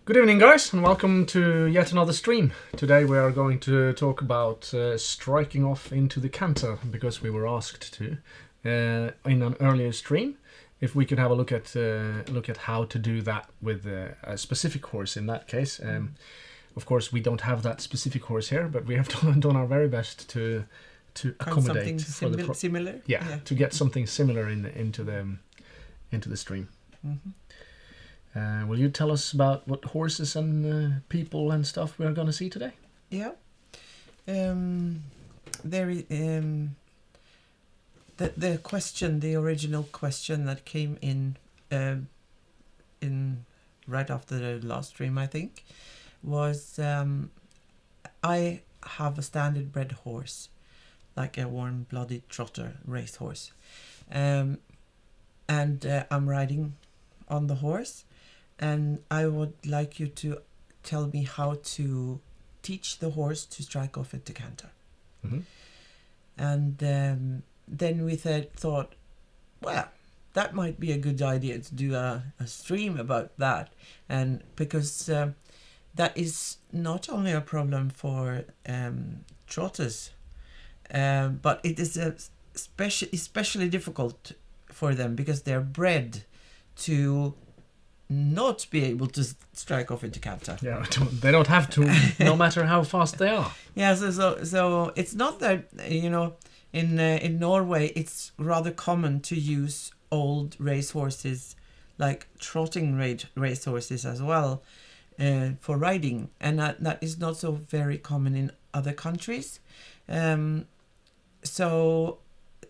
Good evening, guys, and welcome to yet another stream. Today we are going to talk about striking off into the canter, because we were asked to in an earlier stream if we could have a look at how to do that with a specific horse. In that case, of course, we don't have that specific horse here, but we have done our very best to accommodate something similar. Yeah, to get something similar into the stream. Mm-hmm. Will you tell us about what horses and people and stuff we're going to see today? Yeah. There is the question, the original question that came in right after the last stream, I think, was I have a standard bred horse, like a warm-blooded trotter racehorse, and I'm riding on the horse. And I would like you to tell me how to teach the horse to strike off into canter. Mm-hmm. And then we thought, well, that might be a good idea to do a stream about that. And because that is not only a problem for trotters, but it is especially difficult for them because they're bred to not be able to strike off into canter. Yeah, they don't have to, no matter how fast they are. Yeah, so it's not that, in Norway it's rather common to use old racehorses, like trotting racehorses as well, for riding, and that is not so very common in other countries. So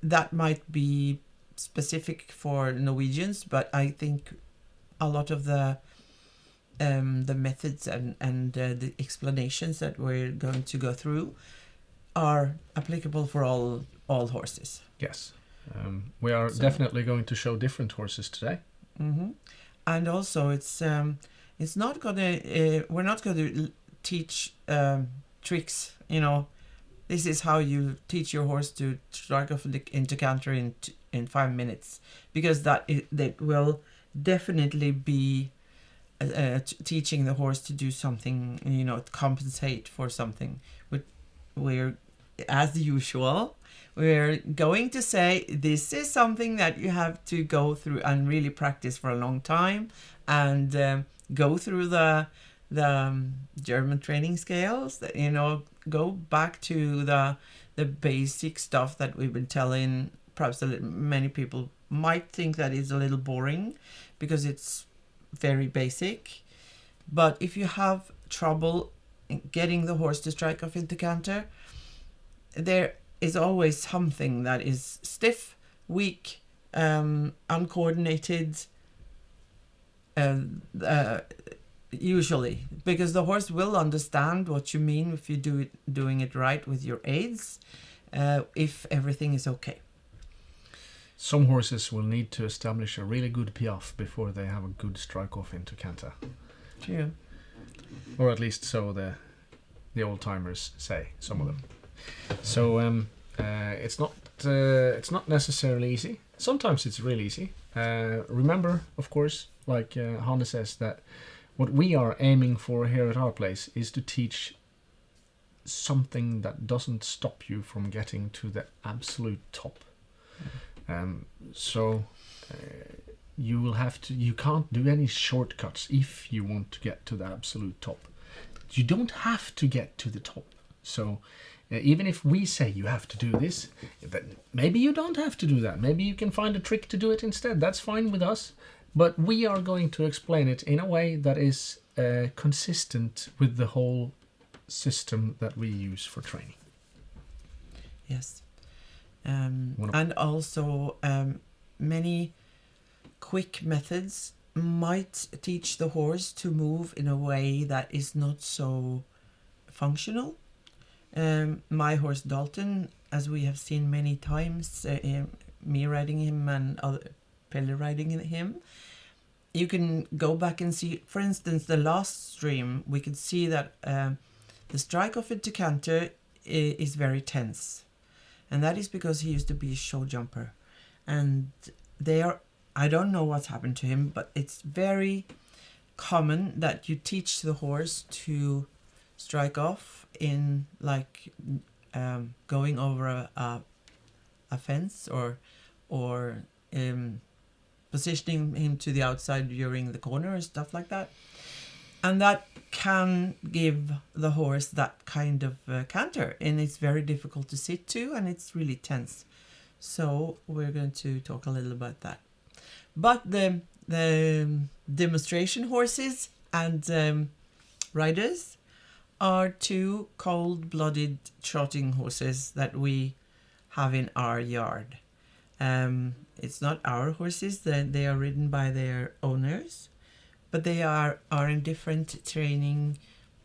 that might be specific for Norwegians, but I think a lot of the methods and the explanations that we're going to go through are applicable for all horses. Yes, we are definitely going to show different horses today. Mm-hmm. And also, it's not gonna we're not going to teach tricks. This is how you teach your horse to strike off into canter in 5 minutes, because that will definitely be teaching the horse to do something, compensate for something. We're, as usual, we're going to say this is something that you have to go through and really practice for a long time, and go through the German training scales, go back to the basic stuff that we've been telling. Perhaps many people might think that is a little boring because it's very basic, but if you have trouble getting the horse to strike off into canter, there is always something that is stiff, weak, uncoordinated, usually, because the horse will understand what you mean if you doing it right with your aids, if everything is okay. Some horses will need to establish a really good piaffe before they have a good strike off into canter. True. Or at least so the old timers say, some of them. So it's not necessarily easy. Sometimes it's really easy. Remember, of course, like Hanne says, that what we are aiming for here at our place is to teach something that doesn't stop you from getting to the absolute top. So you can't do any shortcuts if you want to get to the absolute top. You don't have to get to the top. So even if we say you have to do this, then maybe you don't have to do that. Maybe you can find a trick to do it instead. That's fine with us. But we are going to explain it in a way that is consistent with the whole system that we use for training. Yes. And also many quick methods might teach the horse to move in a way that is not so functional. My horse Dalton, as we have seen many times, me riding him and Pelle riding him, you can go back and see, for instance, the last stream, we could see that the strike off into canter is very tense. And that is because he used to be a show jumper. And I don't know what's happened to him, but it's very common that you teach the horse to strike off in like going over a fence or positioning him to the outside during the corner or stuff like that. And that can give the horse that kind of canter, and it's very difficult to sit to, and it's really tense. So we're going to talk a little about that. But the demonstration horses and riders are two cold-blooded trotting horses that we have in our yard. It's not our horses, they are ridden by their owners, but they are in different training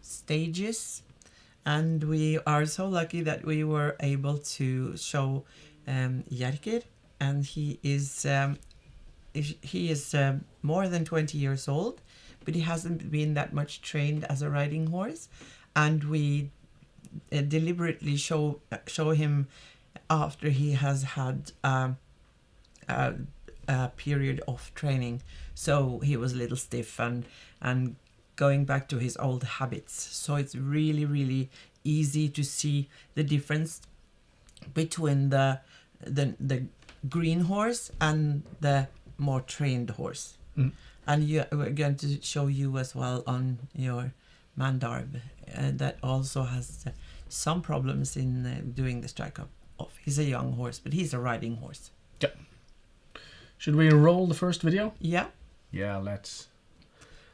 stages, and we are so lucky that we were able to show Jerker, and he is more than 20 years old, but he hasn't been that much trained as a riding horse, and we deliberately show him after he has had a period of training, so he was a little stiff and going back to his old habits. So it's really easy to see the difference between the green horse and the more trained horse. And we're going to show you as well on your Mandarb that also has some problems in doing the strike off. He's a young horse, but he's a riding horse. Yeah. Should we roll the first video? Yeah. Yeah, let's.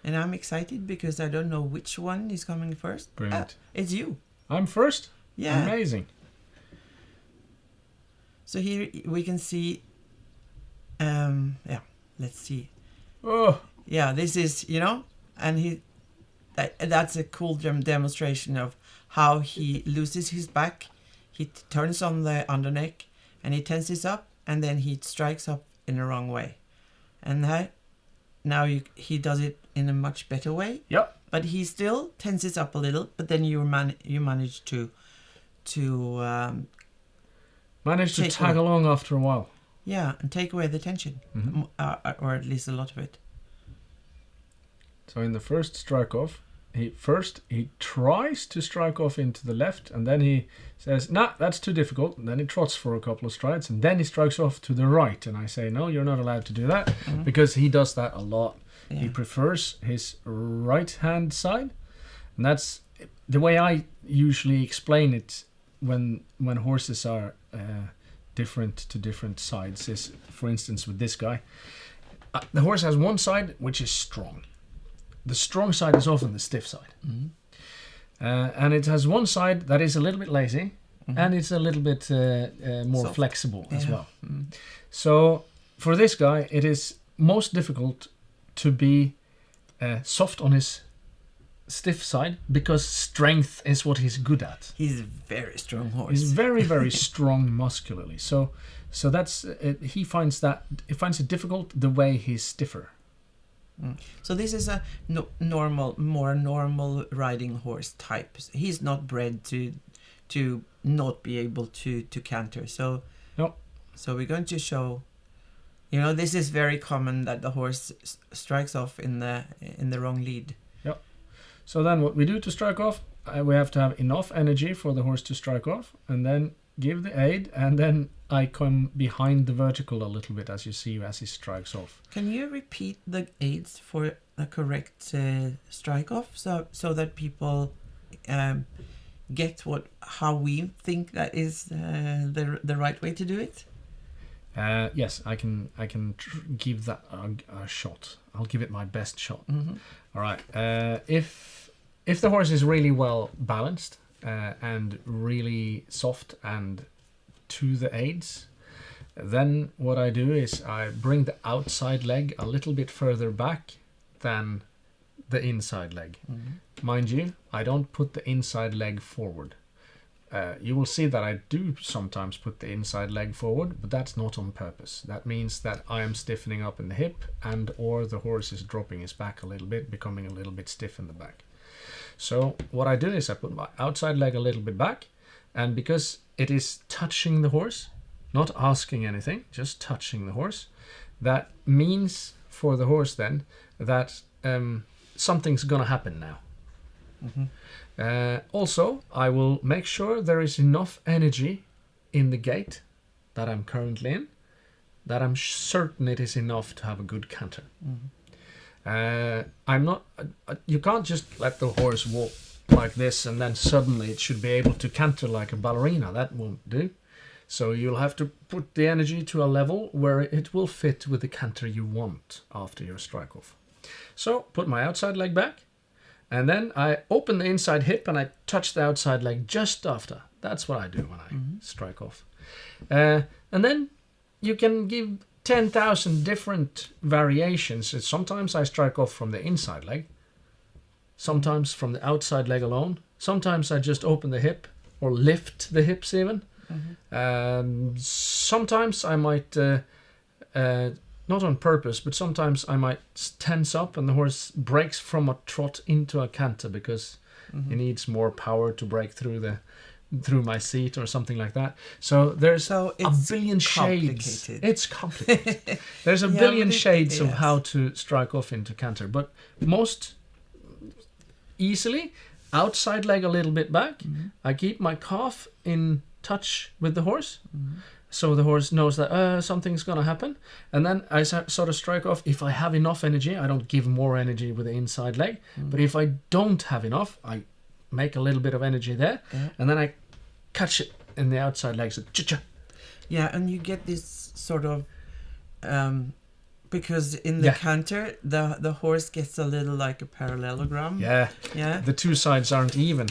And I'm excited because I don't know which one is coming first. Brilliant. It's you. I'm first? Yeah. Amazing. So here we can see, let's see. Oh. Yeah, this is, and that's a cool demonstration of how he loses his back. He turns on the underneck and he tenses up, and then he strikes up in the wrong way. And now he does it in a much better way. Yep. But he still tenses up a little, but then you manage to manage to tag along after a while. Yeah, and take away the tension, or at least a lot of it. So in the first strike off, he tries to strike off into the left, and then he says, "Nah, that's too difficult." And then he trots for a couple of strides, and then he strikes off to the right. And I say, "No, you're not allowed to do that," because he does that a lot. Yeah. He prefers his right hand side, and that's the way I usually explain it when horses are different to different sides. Is, for instance, with this guy, the horse has one side which is strong. The strong side is often the stiff side. And it has one side that is a little bit lazy, and it's a little bit more soft, flexible as well. So for this guy, it is most difficult to be soft on his stiff side, because strength is what he's good at. He's a very strong horse. He's very strong muscularly. So that's he finds it difficult the way he's stiffer. So this is a more normal riding horse type. He's not bred to not be able to canter. So no. So we're going to show. This is very common that the horse strikes off in the wrong lead. Yep. So then what we do to strike off, we have to have enough energy for the horse to strike off, and then give the aid, and then I come behind the vertical a little bit, as you see, as he strikes off. Can you repeat the aids for a correct strike off, so that people get how we think that is the right way to do it? Yes, I can give that a shot. I'll give it my best shot. All right. If the horse is really well balanced and really soft and to the aids, then what I do is I bring the outside leg a little bit further back than the inside leg. Mind you, I don't put the inside leg forward. You will see that I do sometimes put the inside leg forward, but that's not on purpose. That means that I am stiffening up in the hip, and or the horse is dropping his back a little bit, becoming a little bit stiff in the back. So what I do is I put my outside leg a little bit back, and because it is touching the horse, not asking anything, just touching the horse, that means for the horse then that something's gonna happen now. Mm-hmm. Also, I will make sure there is enough energy in the gait that I'm currently in, that I'm certain it is enough to have a good canter. Mm-hmm. I'm not. You can't just let the horse walk like this and then suddenly it should be able to canter like a ballerina. That won't do. So you'll have to put the energy to a level where it will fit with the canter you want after your strike off. So put my outside leg back, and then I open the inside hip and I touch the outside leg just after. That's what I do when I strike off. And then you can give 10,000 different variations. Sometimes I strike off from the inside leg, sometimes from the outside leg alone. Sometimes I just open the hip or lift the hips even. Sometimes I might, not on purpose, but sometimes I might tense up and the horse breaks from a trot into a canter because he needs more power to break through my seat or something like that. So there's a billion shades. It's complicated. There's a billion shades of how to strike off into canter, but most easily outside leg a little bit back. I keep my calf in touch with the horse, so the horse knows that something's gonna happen, and then I sort of strike off. If I have enough energy, I don't give more energy with the inside leg, but if I don't have enough, I make a little bit of energy there, and then I catch it in the outside leg. So cha-cha. Yeah, and you get this sort of because in the canter the horse gets a little like a parallelogram. Yeah, the two sides aren't even,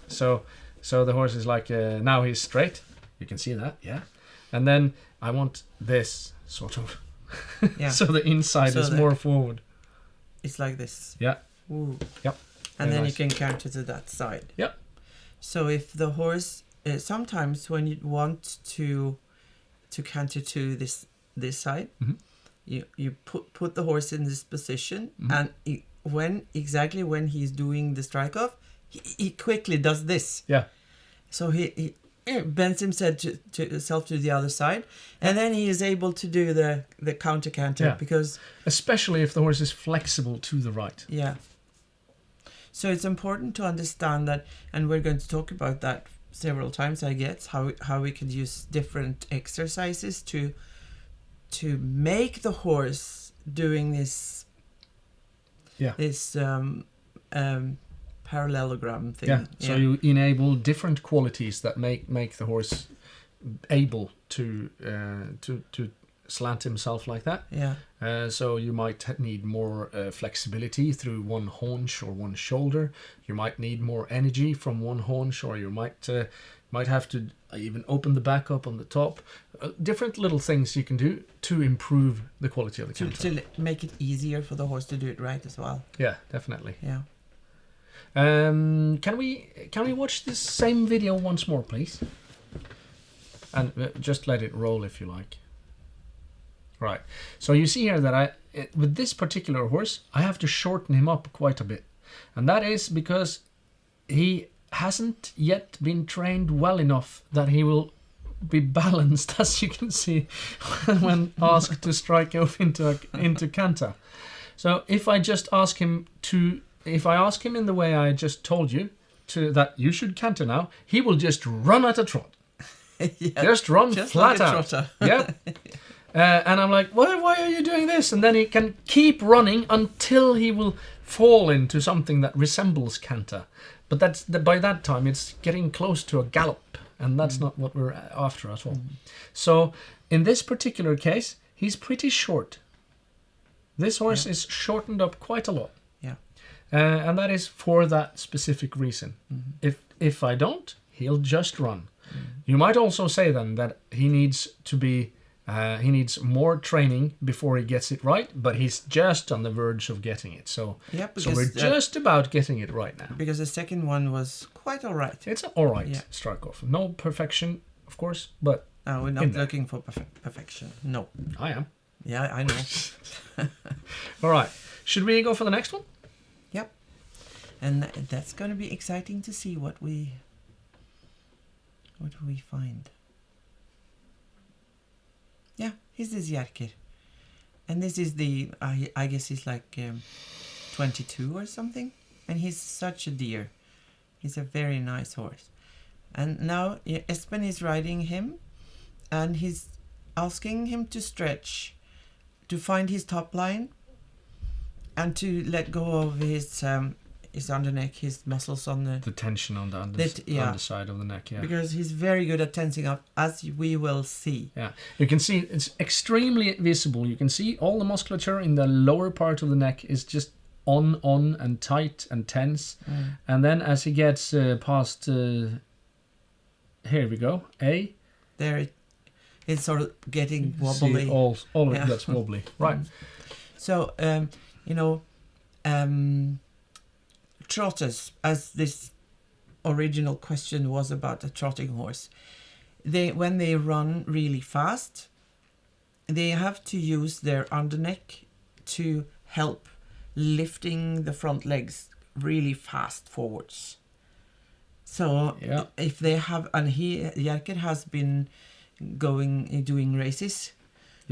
so the horse is like now he's straight, you can see that, and then I want this sort of so the inside is more forward. It's like this. Ooh. And then nice. You can canter to that side. So if the horse sometimes when you want to canter to this side, you put the horse in this position, and when he's doing the strike off, he quickly does this. So he bends himself to the other side, and then he is able to do the counter canter because especially if the horse is flexible to the right. So it's important to understand that, and we're going to talk about that several times, I guess, how we could use different exercises to make the horse doing this parallelogram thing. So you enable different qualities that make the horse able to slant himself like that. So you might need more flexibility through one haunch or one shoulder. You might need more energy from one haunch, or you might have to even open the back up on the top. Different little things you can do to improve the quality of the canter. To make it easier for the horse to do it right as well. Yeah, definitely. Can we watch this same video once more, please? And just let it roll if you like. Right. So you see here that with this particular horse, I have to shorten him up quite a bit. And that is because he hasn't yet been trained well enough that he will be balanced, as you can see, when asked to strike off into canter. So if I just ask him in the way I just told you, that you should canter now, he will just run at a trot. Just run flat out. And I'm like, why are you doing this? And then he can keep running until he will fall into something that resembles canter. But by that time, it's getting close to a gallop, and that's not what we're after at all. So in this particular case, he's pretty short. This horse is shortened up quite a lot. And that is for that specific reason. If I don't, he'll just run. You might also say then that he needs to be he needs more training before he gets it right, but he's just on the verge of getting it. So we're just about getting it right now. Because the second one was quite all right. It's all right strike off. No perfection, of course, but we're not looking for perfection. No. I am. Yeah, I know. All right. Should we go for the next one? Yep. And that's going to be exciting to see what we find. Yeah, this is Jerker. And this is I guess it's like 22 or something, and he's such a dear. He's a very nice horse. And now Espen is riding him, and he's asking him to stretch, to find his top line, and to let go of his underneck, his muscles on the tension on the underside of the neck. Yeah, because he's very good at tensing up, as we will see. Yeah, you can see it's extremely visible. You can see all the musculature in the lower part of the neck is just on and tight and tense. And then as he gets past, here we go, there it's sort of getting wobbly. See, all of it gets wobbly, right? So trotters, as this original question was about a trotting horse, when they run really fast, they have to use their underneck to help lifting the front legs really fast forwards. So if they have, and Jerker has been doing races,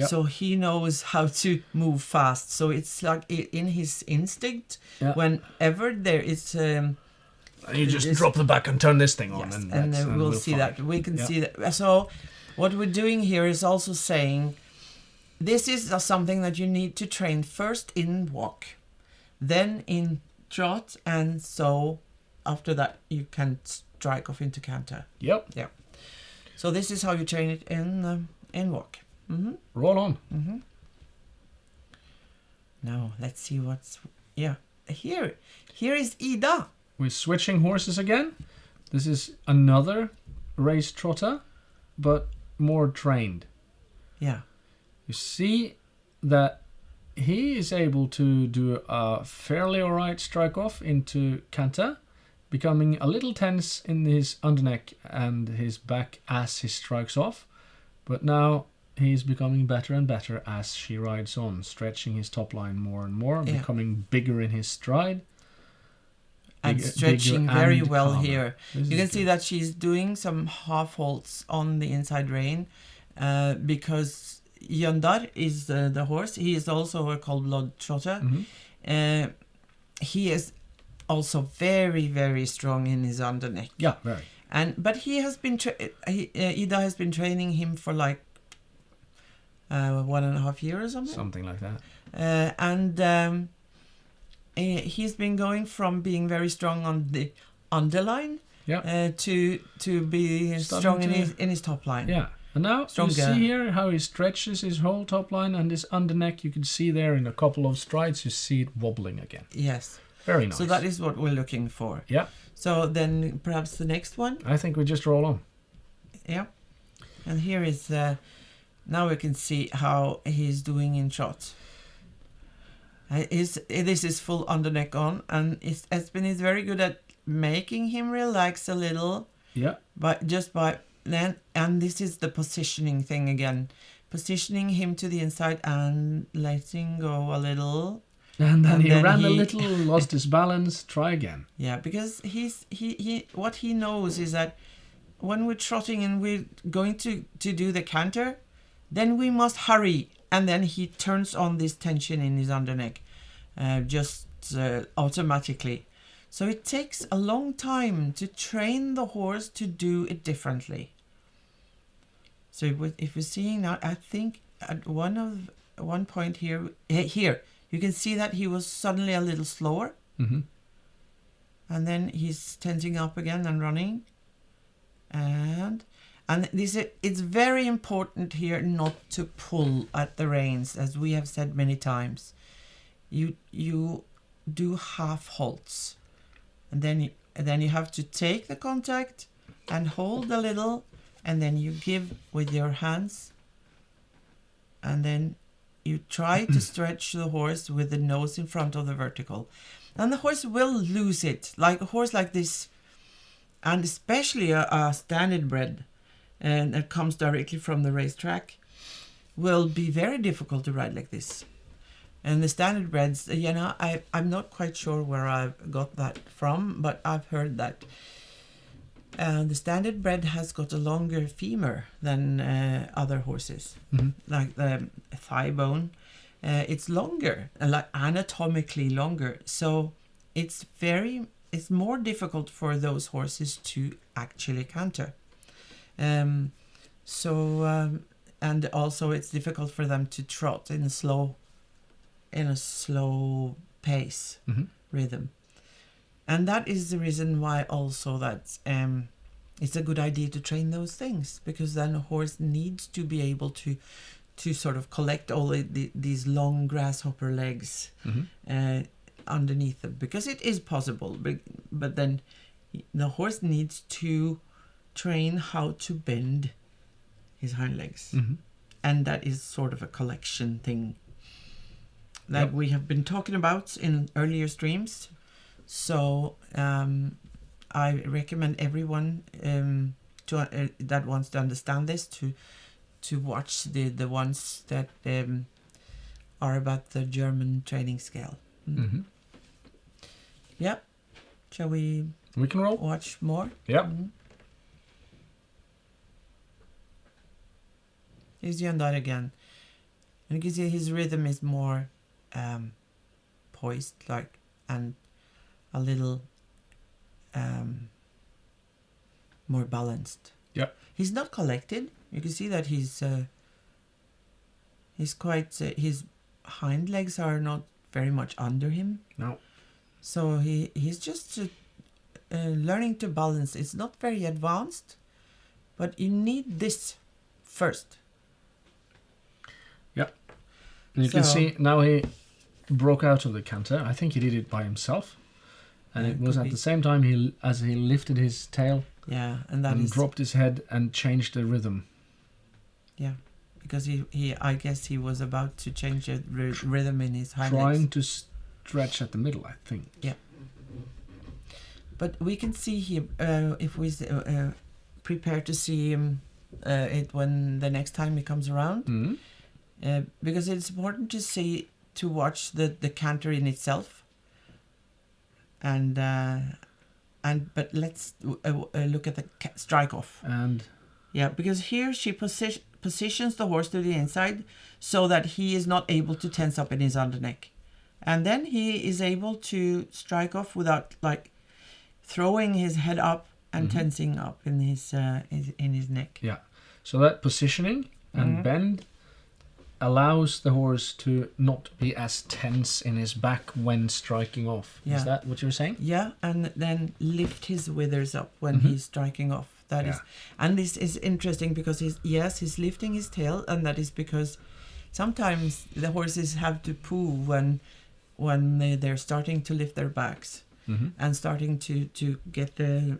so he knows how to move fast. So it's like in his instinct, whenever there is you just drop the back and turn this thing on, yes, and we'll see that. We can see that. So what we're doing here is also saying this is something that you need to train first in walk, then in trot, and so after that you can strike off into canter. Yep. Yeah. So this is how you train it in walk. Mm-hmm. Roll on. Mm-hmm. Now let's see what's here. Here is Ida. We're switching horses again. This is another race trotter, but more trained. Yeah. You see that he is able to do a fairly alright strike off into canter, becoming a little tense in his underneck and his back as he strikes off. But now he's becoming better and better as she rides on, stretching his top line more and more, becoming bigger in his stride. And stretching very well calmer. Here. You can see that she's doing some half halts on the inside rein because Jöndar is the horse. He is also a cold-blood trotter. Mm-hmm. He is also very, very strong in his underneck. Yeah, very. But he has been Ida has been training him for like 1.5 years or something. Something like that. And he's been going from being very strong on the underline to be strong in his top line. Yeah. And now you see here how he stretches his whole top line and his underneck. You can see there in a couple of strides, you see it wobbling again. Yes. Very nice. So that is what we're looking for. Yeah. So then perhaps the next one? I think we just roll on. Yeah. And here is, now we can see how he's doing in trot. This is full underneck on, and Espen is very good at making him relax a little. Yeah. But just by then, and this is the positioning thing again. Positioning him to the inside and letting go a little. And then he ran a little, lost his balance, try again. Yeah, because he what he knows is that when we're trotting and we're going to do the canter, then we must hurry. And then he turns on this tension in his underneck just automatically. So it takes a long time to train the horse to do it differently. So if we're seeing now, I think at one point here, you can see that he was suddenly a little slower. Mm-hmm. And then he's tensing up again and running. And it's very important here not to pull at the reins, as we have said many times. You do half halts, and then you have to take the contact and hold a little, and then you give with your hands, and then you try to stretch the horse with the nose in front of the vertical, and the horse will lose it. Like a horse like this, and especially a standard bred, and that comes directly from the racetrack, will be very difficult to ride like this. And the standard breds, I'm not quite sure where I got that from, but I've heard that the standard bred has got a longer femur than other horses, like the thigh bone, it's longer, like anatomically longer. So it's more difficult for those horses to actually canter. And also it's difficult for them to trot in a slow pace rhythm. And that is the reason why also that it's a good idea to train those things, because then a horse needs to be able to sort of collect all these long grasshopper legs underneath them, because it is possible, but then the horse needs to train how to bend his hind legs. And that is sort of a collection thing that we have been talking about in earlier streams. So I recommend everyone that wants to understand this to watch the ones that are about the German training scale. Yeah. Shall we? We can roll. Watch more. Yeah. Here's Yandar again, and you can see his rhythm is more poised, like, and a little more balanced. Yeah. He's not collected. You can see that he's quite his hind legs are not very much under him. No. So he's just learning to balance. It's not very advanced, but you need this first. Yeah. And you can see now he broke out of the canter. I think he did it by himself. And it was at the same time as he lifted his tail. Yeah, and dropped his head and changed the rhythm. Yeah, because I guess he was about to change the rhythm in his hind legs. Trying to stretch at the middle, I think. Yeah. But we can see here, if we prepare to see him it when the next time he comes around, because it's important to watch the canter in itself. But let's look at the strike off. And yeah, because here she positions the horse to the inside so that he is not able to tense up in his underneck, and then he is able to strike off without like throwing his head up and tensing up in his neck. Yeah, so that positioning and bend allows the horse to not be as tense in his back when striking off. Yeah. Is that what you're saying? Yeah, and then lift his withers up when he's striking off. That is, and this is interesting because he's lifting his tail, and that is because sometimes the horses have to poo when they're starting to lift their backs and starting to get the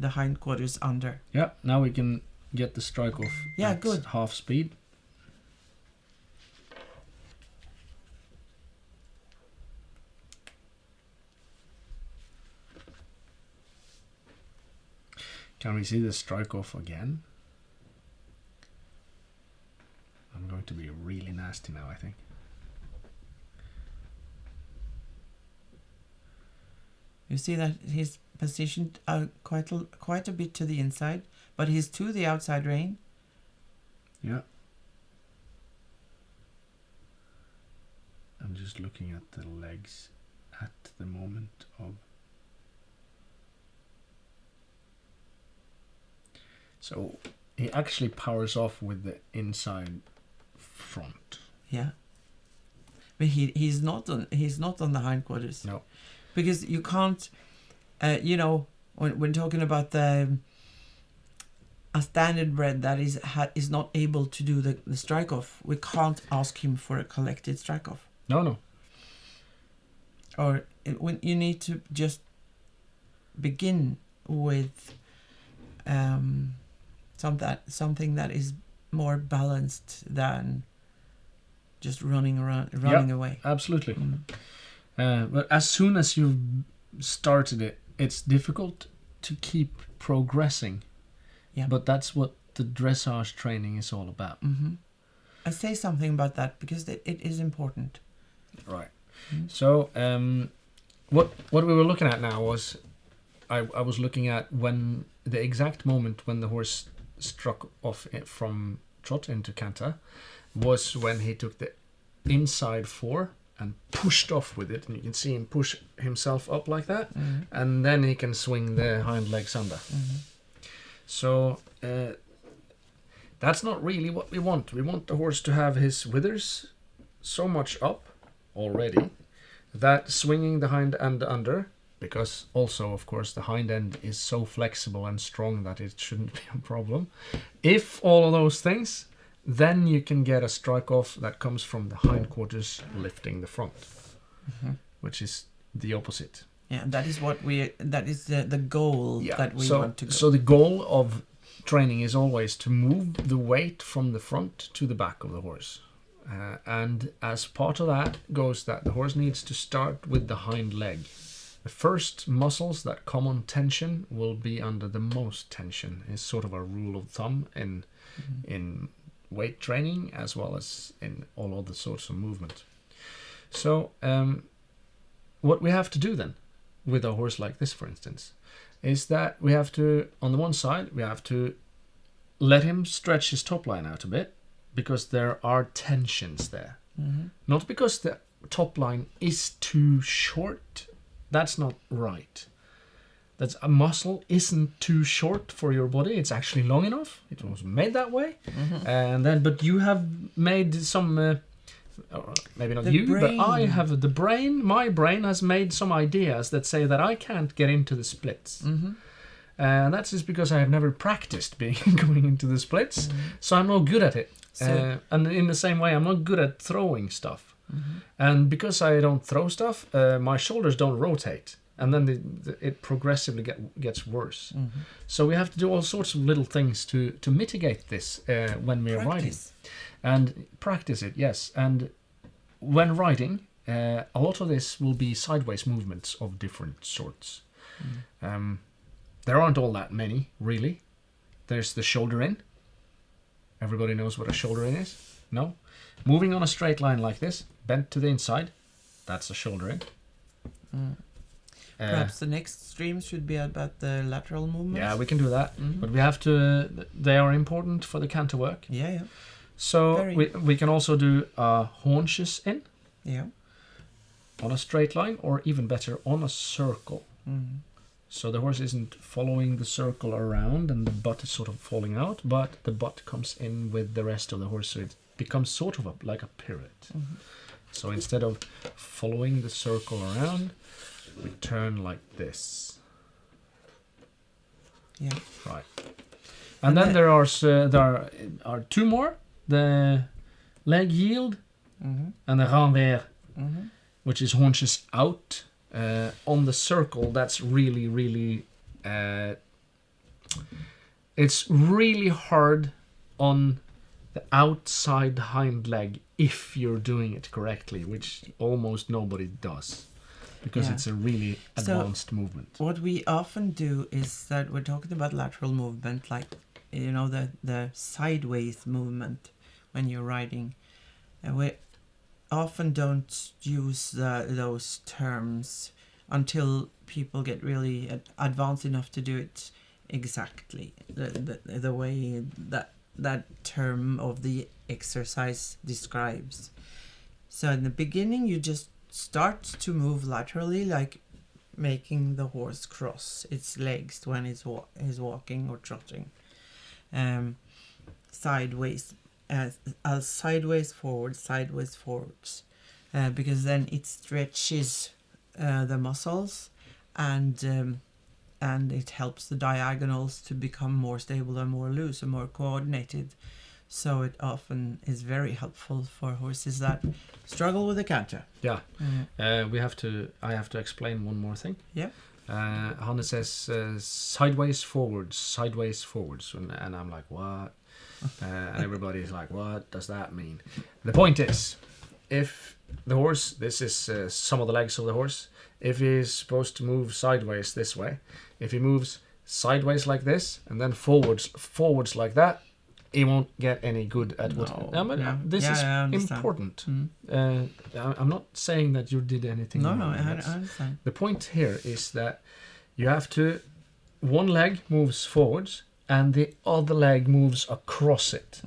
hindquarters under. Yeah, now we can get the strike off at half speed. Can we see the strike off again? I'm going to be really nasty now, I think. You see that he's positioned quite a bit to the inside, but he's to the outside rein. Yeah. I'm just looking at the legs at the moment of... So he actually powers off with the inside front. Yeah. But he's not on the hindquarters. No. Because you can't, when talking about a standard bred that is not able to do the strike off, we can't ask him for a collected strike off. No. Or when you need to just begin with something that is more balanced than just running away. Absolutely. But as soon as you've started it, it's difficult to keep progressing. Yeah. But that's what the dressage training is all about. I say something about that because it is important. Right. So what we were looking at now was I was looking at when the exact moment when the horse struck off from trot into canter, was when he took the inside fore and pushed off with it, and you can see him push himself up like that, and then he can swing the hind legs under. So that's not really what we want. We want the horse to have his withers so much up already that swinging the hind end under, because also, of course, the hind end is so flexible and strong that it shouldn't be a problem. If all of those things, then you can get a strike off that comes from the hindquarters lifting the front, which is the opposite. Yeah, that is the goal that we want to go. So the goal of training is always to move the weight from the front to the back of the horse. And as part of that goes that the horse needs to start with the hind leg. The first muscles that come on tension will be under the most tension. Is sort of a rule of thumb in weight training as well as in all other sorts of movement. So what we have to do then with a horse like this, for instance, is that we have to, on the one side, we have to let him stretch his top line out a bit, because there are tensions there. Not because the top line is too short. That's not right. That's a muscle isn't too short for your body. It's actually long enough. It was made that way. And then, but you have made some, maybe not you, but I have the brain. My brain has made some ideas that say that I can't get into the splits. And that's just because I have never practiced going into the splits. So I'm not good at it. And in the same way, I'm not good at throwing stuff. And because I don't throw stuff, my shoulders don't rotate. And then it progressively gets worse. So we have to do all sorts of little things to mitigate this when we're riding. And practice it, yes. And when riding, a lot of this will be sideways movements of different sorts. There aren't all that many, really. There's the shoulder in. Everybody knows what a shoulder in is? No? Moving on a straight line like this, bent to the inside, that's a shoulder in. Perhaps the next stream should be about the lateral movements. Yeah, we can do that. But we have to, they are important for the canter work. Yeah. So we can also do haunches in. Yeah. On a straight line, or even better, on a circle. So the horse isn't following the circle around and the butt is sort of falling out, but the butt comes in with the rest of the horse, so it becomes sort of like a pirouette. So instead of following the circle around, we turn like this. Yeah. Right. And then there are two more: the leg yield and the renvers, which is haunches out. On the circle, that's really it's really hard on the outside hind leg if you're doing it correctly, which almost nobody does, because it's a really advanced movement. What we often do is that we're talking about lateral movement, like the sideways movement when you're riding, and we often don't use those terms until people get really advanced enough to do it exactly the way that term of the exercise describes. So in the beginning, you just start to move laterally, like making the horse cross its legs when it's walking or trotting, sideways. Sideways forwards, because then it stretches the muscles and it helps the diagonals to become more stable and more loose and more coordinated. So it often is very helpful for horses that struggle with the canter. Yeah, I have to explain one more thing. Yeah. Hanne says sideways forwards, and I'm like, what? And everybody's like, what does that mean? The point is, if the horse, this is some of the legs of the horse, if he's supposed to move sideways this way, if he moves sideways like this and then forwards like that, he won't get any good at what. This is important. I'm not saying that you did anything wrong. I understand. The point here is that you have to, one leg moves forwards and the other leg moves across it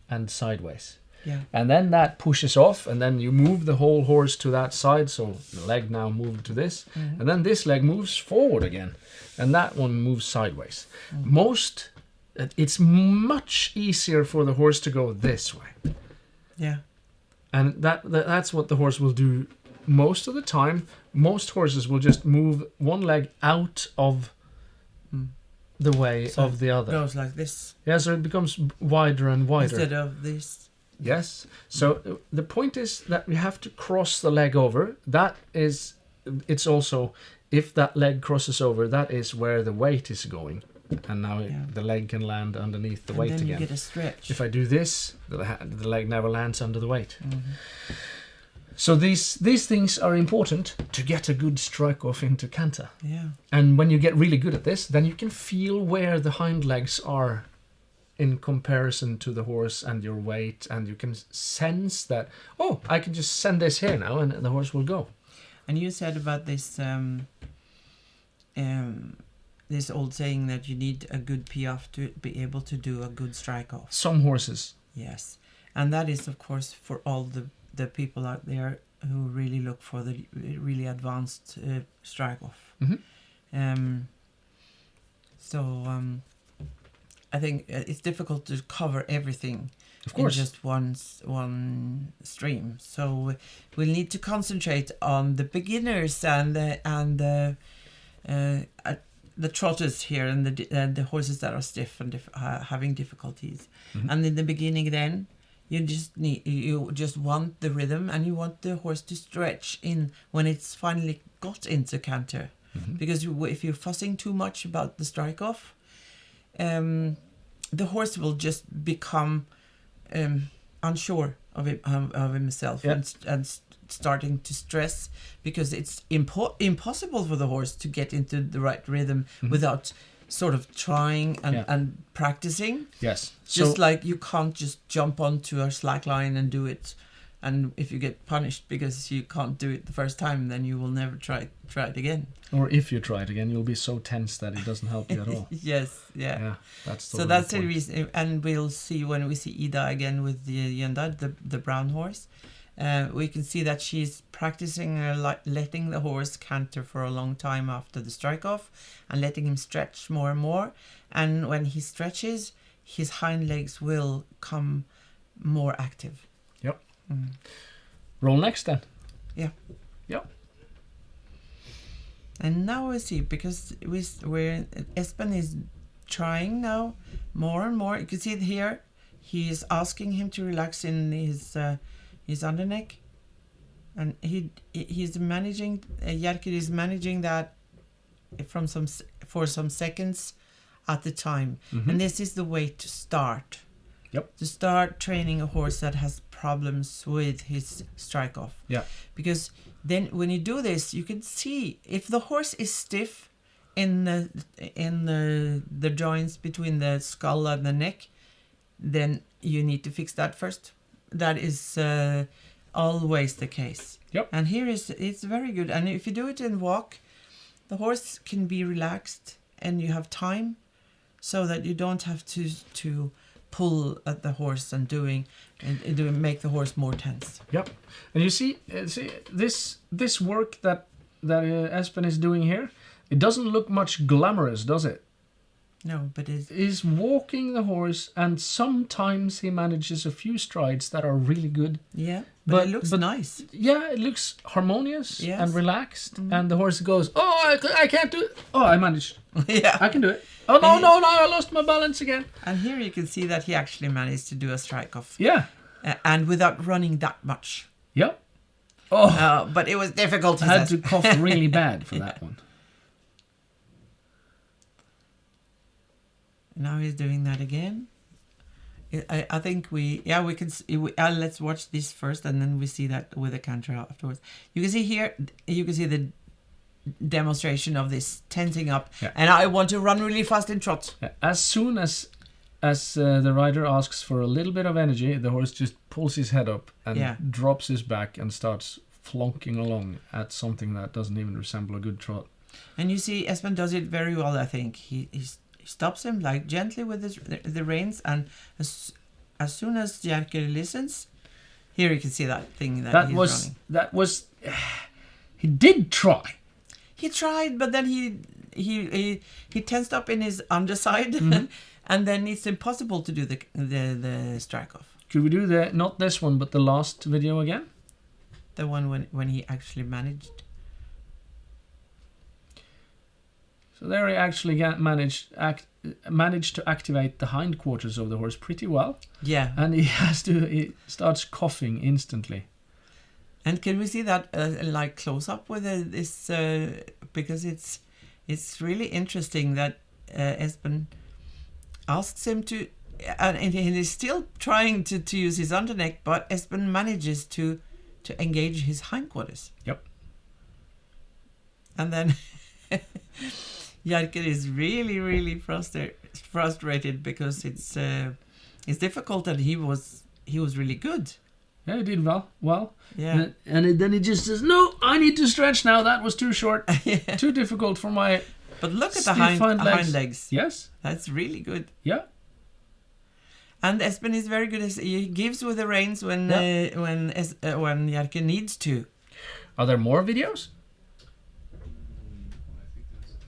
and sideways. Yeah. And then that pushes off, and then you move the whole horse to that side, so the leg now moved to this, and then this leg moves forward again, and that one moves sideways. It's much easier for the horse to go this way. Yeah. And that's what the horse will do most of the time. Most horses will just move one leg out of the way of the other. It goes like this. Yeah, so it becomes wider and wider. Instead of this. Yes. So the point is that we have to cross the leg over. It's also, if that leg crosses over, that is where the weight is going. And now the leg can land underneath the weight then again. You get a stretch. If I do this, the leg never lands under the weight. So these things are important to get a good strike off into canter. Yeah. And when you get really good at this, then you can feel where the hind legs are in comparison to the horse and your weight, and you can sense that, oh, I can just send this here now and the horse will go. And you said about this this old saying that you need a good piaffe to be able to do a good strike off. Some horses. Yes. And that is, of course, for all the people out there who really look for the really advanced strike off. I think it's difficult to cover everything in just one stream. So we'll need to concentrate on the beginners and the trotters here and the horses that are stiff and having difficulties. And in the beginning, then you just want the rhythm, and you want the horse to stretch in when it's finally got into canter. Because if you're fussing too much about the strike off, the horse will just become unsure of himself and starting to stress, because it's impossible for the horse to get into the right rhythm without sort of trying and practicing. Yes. Just like you can't just jump onto a slack line and do it, and if you get punished because you can't do it the first time, then you will never try it again. Or if you try it again, you'll be so tense that it doesn't help you at all. Yes, yeah. That's the reason, and we'll see when we see Ida again with the Yenda, the brown horse. We can see that she's practicing letting the horse canter for a long time after the strike off, and letting him stretch more and more. And when he stretches, his hind legs will come more active. Yep. Roll next then. Yeah. Yep. And now we see, because Espen is trying now more and more. You can see it here. He is asking him to relax in his underneck, and he's managing. Jerker is managing that for some seconds at the time, and this is the way to start. Yep. To start training a horse that has problems with his strike off. Yeah. Because then when you do this, you can see if the horse is stiff in the joints between the skull and the neck, then you need to fix that first. That is always the case. Yep. And here it's very good. And if you do it in walk, the horse can be relaxed and you have time, so that you don't have to pull at the horse and make the horse more tense. Yep. And you see this work that Espen is doing here, it doesn't look much glamorous, does it? No, but He's walking the horse, and sometimes he manages a few strides that are really good. Yeah, but it looks nice. Yeah, it looks harmonious and relaxed, and the horse goes, "Oh, I can't do it. Oh, I managed. Yeah, I can do it. Oh no, I lost my balance again." And here you can see that he actually managed to do a strike off. Yeah, and without running that much. Yep. Oh, but it was difficult. I had to cough really bad for that one. Now he's doing that again. I think we can see, let's watch this first, and then we see that with the canter afterwards. You can see here, the demonstration of this tensing up, and I want to run really fast in trot. As soon as the rider asks for a little bit of energy, the horse just pulls his head up and drops his back and starts flunking along at something that doesn't even resemble a good trot. And you see Espen does it very well. I think he stops him like gently with the reins, and as soon as Jerker listens, here you can see that thing that he's running. That was. He did try. He tried, but then he tensed up in his underside, and then it's impossible to do the strike off. Could we do not this one, but the last video again? The one when he actually managed. So there he actually managed to activate the hindquarters of the horse pretty well. Yeah. And he starts coughing instantly. And can we see that like close up with this? Because it's really interesting that Espen asks him to, and he's still trying to use his underneck, but Espen manages to engage his hindquarters. Yep. And then Jerker is really frustrated because it's difficult, and he was really good. Yeah, he did well. Yeah. And then he just says, "No, I need to stretch now. That was too short, Yeah. too difficult for my." But look at the stiff hind legs. Yes. That's really good. Yeah. And Espen is very good. He gives with the reins when Jerker needs to. Are there more videos? I think that's it.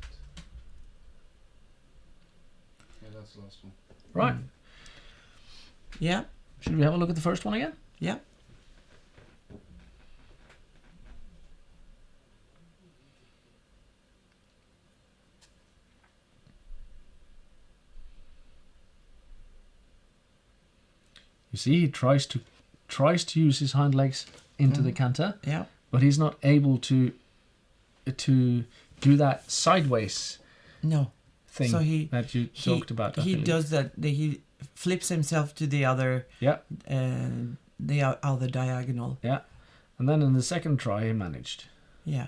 Yeah, that's the last one. Right. Yeah. Should we have a look at the first one again? Yeah. You see, he tries to use his hind legs into the canter, Yeah. but he's not able to do that sideways No. thing So he that you talked about. I He believe. does that. He flips himself to the other. Yeah. The other diagonal. Yeah. And then in the second try, he managed. Yeah.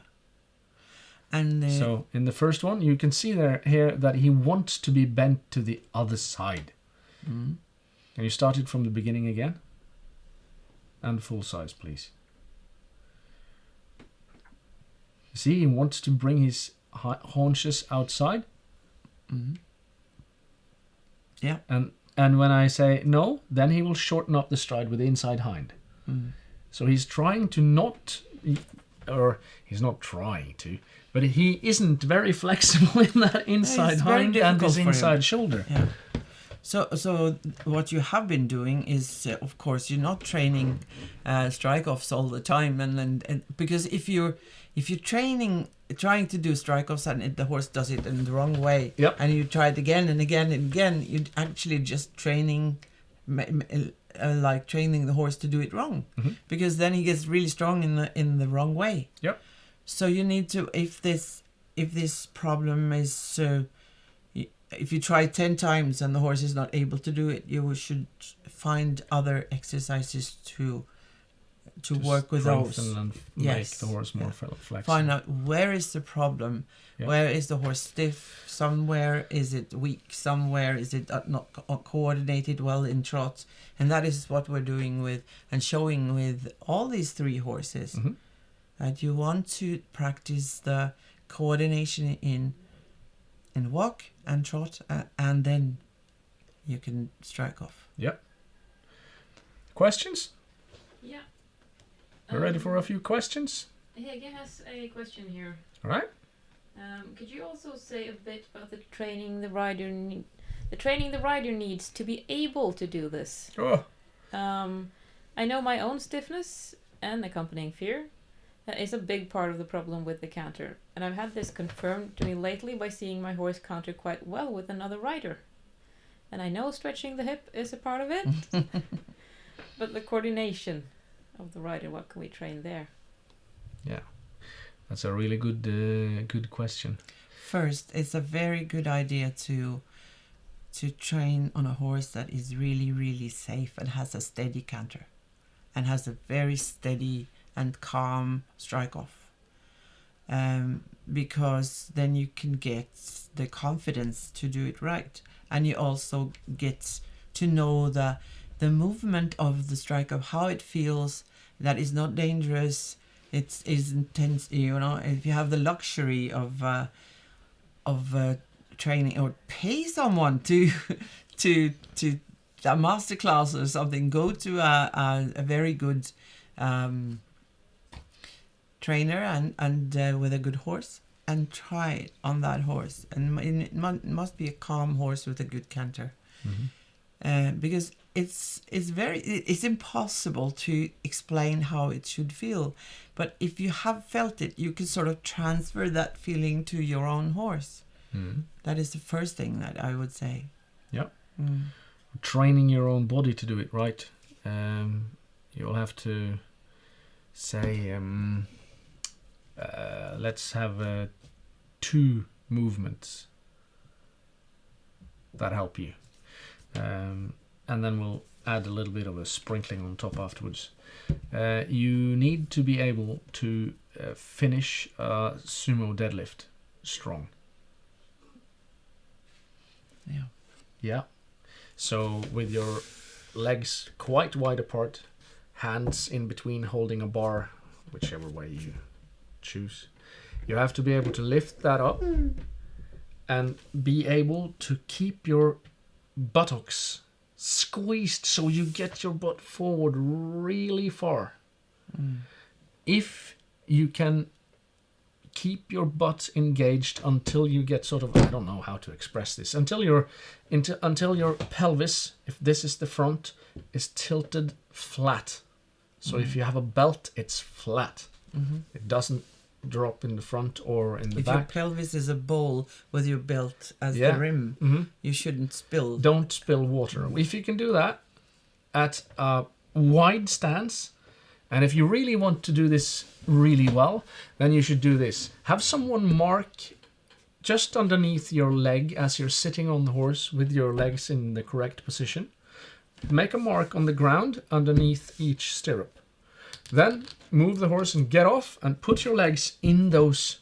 And So in the first one, you can see here that he wants to be bent to the other side. Mm. Can you start it from the beginning again? And full size, please. You see, he wants to bring his haunches outside. Mm. Yeah. And when I say no, then he will shorten up the stride with the inside hind. Mm. So he's trying to not, or he's not trying to, but he isn't very flexible in that inside it's very hind and difficult his for him. inside shoulder. Yeah. So what you have been doing is, of course, you're not training strike offs all the time, and because if you're trying to do strike offs and the horse does it in the wrong way, Yep. and you try it again and again and again, you're actually just training the horse to do it wrong, because then he gets really strong in the wrong way. Yep. So you need to, if this problem is, if you try 10 times and the horse is not able to do it, you should find other exercises to work with those. And make the horse more flexible. Find out where is the problem. Yeah. Where is the horse stiff? Somewhere is it weak. Somewhere is it not coordinated well in trot. And that is what we're doing with and showing with all these three horses. Mhm. That you want to practice the coordination in walk and trot, and then you can strike off. Yep. Questions? Yeah. We're ready for a few questions. Hege has a question here. All right. Could you also say a bit about the training the rider needs to be able to do this? Oh. I know my own stiffness and accompanying fear is a big part of the problem with the canter, and I've had this confirmed to me lately by seeing my horse counter quite well with another rider. And I know stretching the hip is a part of it, but the coordination of the rider, what can we train there? Yeah, that's a really good question. First, it's a very good idea to train on a horse that is really safe and has a steady canter and has a very steady and calm strike off, because then you can get the confidence to do it right, and you also get to know the movement of the strike off, how it feels, that is not dangerous, it is intense. You know, if you have the luxury of training or pay someone to a master class or something. Go to a very good trainer and with a good horse, and try it on that horse. And it must be a calm horse with a good canter. Because it's impossible to explain how it should feel, but if you have felt it, you can sort of transfer that feeling to your own horse. That is the first thing that I would say. Yep. Training your own body to do it right. You'll have to say, let's have 2 movements that help you. And then we'll add a little bit of a sprinkling on top afterwards. You need to be able to finish a sumo deadlift strong. Yeah. So with your legs quite wide apart, hands in between holding a bar, whichever way you choose, you have to be able to lift that up and be able to keep your buttocks squeezed so you get your butt forward really far. If you can keep your butt engaged until you get sort of, I don't know how to express this, until your pelvis, if this is the front, is tilted flat. So if you have a belt, it's flat. It doesn't drop in the front or in the if back. your pelvis is a bowl with your belt as the rim, you shouldn't spill. Don't spill water. If you can do that at a wide stance, and if you really want to do this really well, then you should do this. Have someone mark just underneath your leg as you're sitting on the horse with your legs in the correct position. Make a mark on the ground underneath each stirrup. Then move the horse and get off and put your legs in those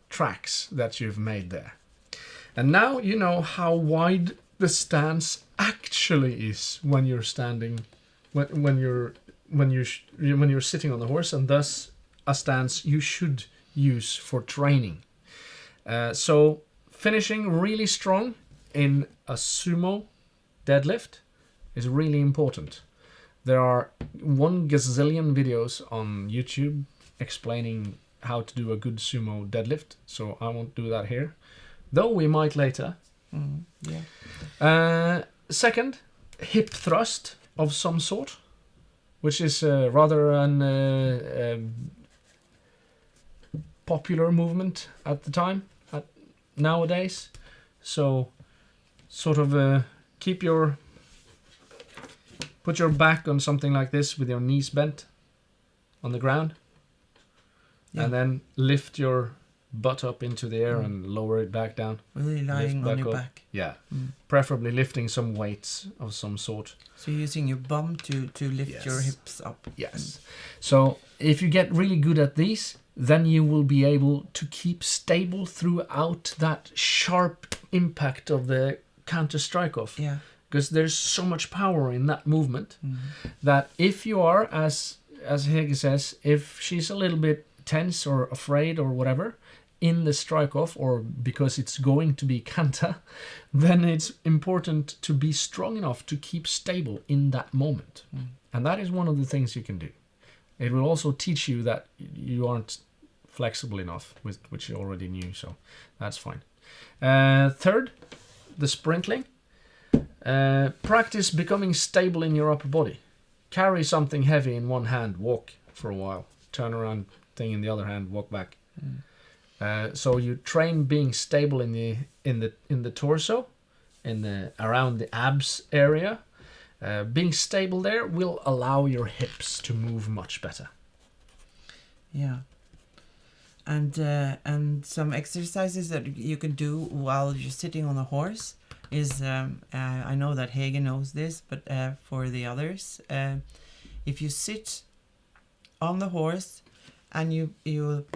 tracks that you've made there. And now you know how wide the stance actually is when you're standing, when you're sitting on the horse, and thus a stance you should use for training. So finishing really strong in a sumo deadlift is really important. There are 1 gazillion videos on YouTube explaining how to do a good sumo deadlift, so I won't do that here, though we might later. Second, hip thrust of some sort, which is rather an popular movement at the time, nowadays. So sort of put your back on something like this with your knees bent on the ground, and then lift your butt up into the air and lower it back down. Really lying on your back. Yeah. Preferably lifting some weights of some sort. So you're using your bum to lift your hips up. Yes. So if you get really good at these, then you will be able to keep stable throughout that sharp impact of the counter strike off. Yeah. Because there's so much power in that movement that if you are, as Hege says, if she's a little bit tense or afraid or whatever in the strike off, or because it's going to be canter, then it's important to be strong enough to keep stable in that moment. And that is one of the things you can do. It will also teach you that you aren't flexible enough, which you already knew, so that's fine. Third, the sprinkling. Practice becoming stable in your upper body. Carry something heavy in one hand, walk for a while, turn around, thing in the other hand, walk back. So you train being stable in the torso, around the abs area. Being stable there will allow your hips to move much better. Yeah. And some exercises that you can do while you're sitting on a horse is, I know that Hege knows this, but for the others, if you sit on the horse and you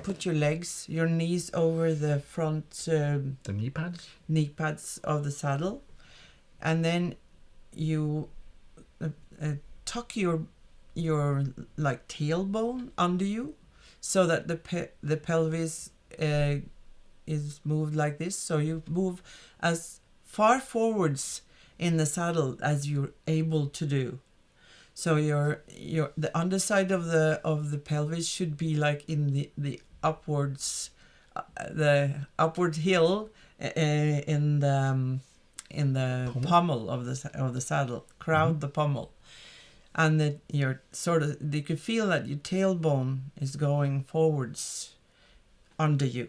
put your legs, your knees over the front, the knee pads of the saddle, and then you tuck your like tailbone under you, so that the pelvis is moved like this. So you move as far forwards in the saddle as you're able to do. So the underside of the pelvis should be like in the upwards, the upward hill in the pommel of the saddle. Crowd the pommel, and that you're sort of, you could feel that your tailbone is going forwards under you,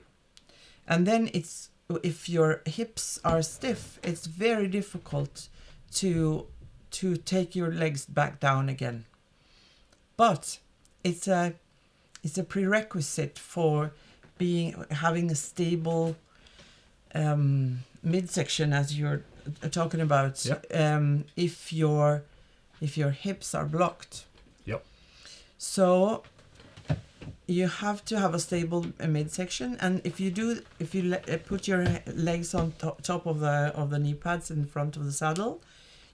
and then it's, if your hips are stiff, it's very difficult to take your legs back down again. But it's a prerequisite for having a stable midsection, as you're talking about. Yep. If your hips are blocked. Yep. So you have to have a stable midsection, and if you put your legs on top of the knee pads in front of the saddle,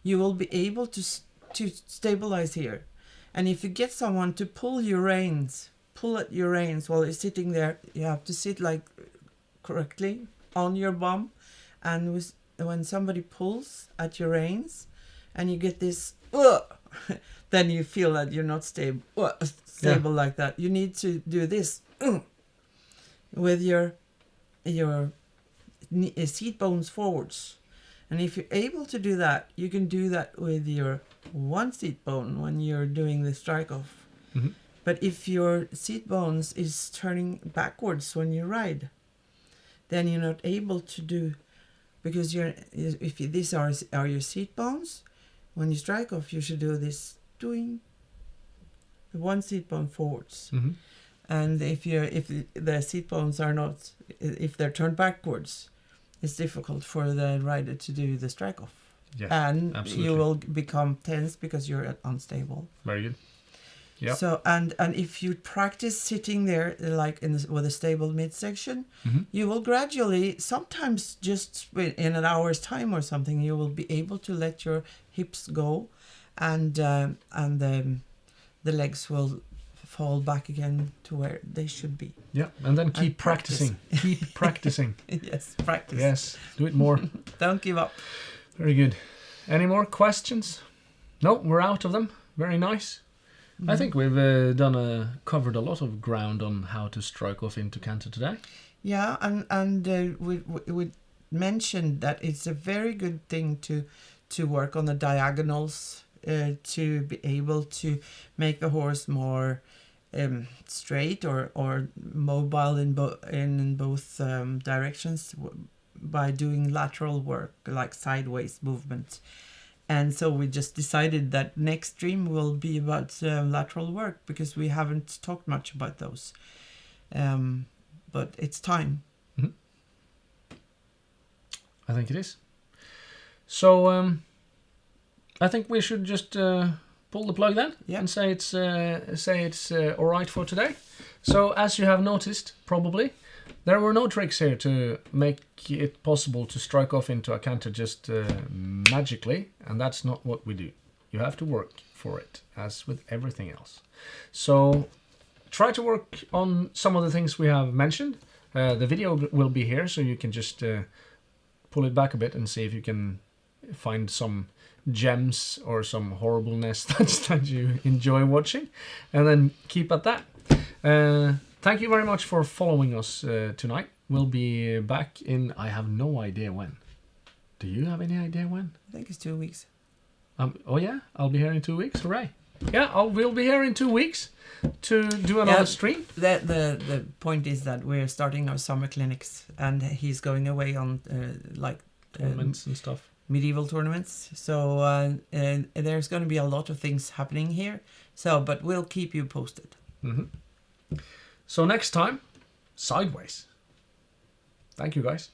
you will be able to stabilize here. And if you get someone to pull at your reins while you're sitting there, you have to sit like correctly on your bum, and when somebody pulls at your reins and you get this then you feel that you're not stable like that. You need to do this with your seat bones forwards. And if you're able to do that, you can do that with your one seat bone when you're doing the strike off. Mm-hmm. But if your seat bones is turning backwards when you ride, then you're not able to do, because these are your seat bones. When you strike off, you should do this, doing the one seat bone forwards. Mm-hmm. And if the seat bones are not, if they're turned backwards, it's difficult for the rider to do the strike off. Yeah, and absolutely. you will become tense because you're unstable. Very good. Yeah. So and if you practice sitting there like with a stable midsection, Mm-hmm. you will gradually, sometimes just in an hour's time or something, you will be able to let your hips go, and the legs will fall back again to where they should be. Yeah, and then keep practicing. Keep practicing. Yes, practice. Yes, do it more. Don't give up. Very good. Any more questions? No, we're out of them. Very nice. Mm-hmm. I think we've covered a lot of ground on how to strike off into canter today. Yeah, and we mentioned that it's a very good thing to work on the diagonals, to be able to make the horse more straight or mobile in both directions by doing lateral work, like sideways movement. And so we just decided that next stream will be about lateral work, because we haven't talked much about those. But it's time. Mm-hmm. I think it is. So I think we should just pull the plug then, Yeah. and say it's all right for today. So as you have noticed, probably, there were no tricks here to make it possible to strike off into a canter just magically, and that's not what we do. You have to work for it, as with everything else. So try to work on some of the things we have mentioned. The video will be here, so you can just pull it back a bit and see if you can find some gems or some horribleness that you enjoy watching, and then keep at that. Thank you very much for following us tonight. We'll be back in, I have no idea when. Do you have any idea when? I think it's 2 weeks. Oh yeah, I'll be here in 2 weeks. Hooray! Yeah, we'll be here in 2 weeks to do another stream. The point is that we're starting our summer clinics, and he's going away on Tournaments and stuff. medieval tournaments. So there's going to be a lot of things happening here. So, but we'll keep you posted. Mm-hmm. So next time, sideways. Thank you, guys.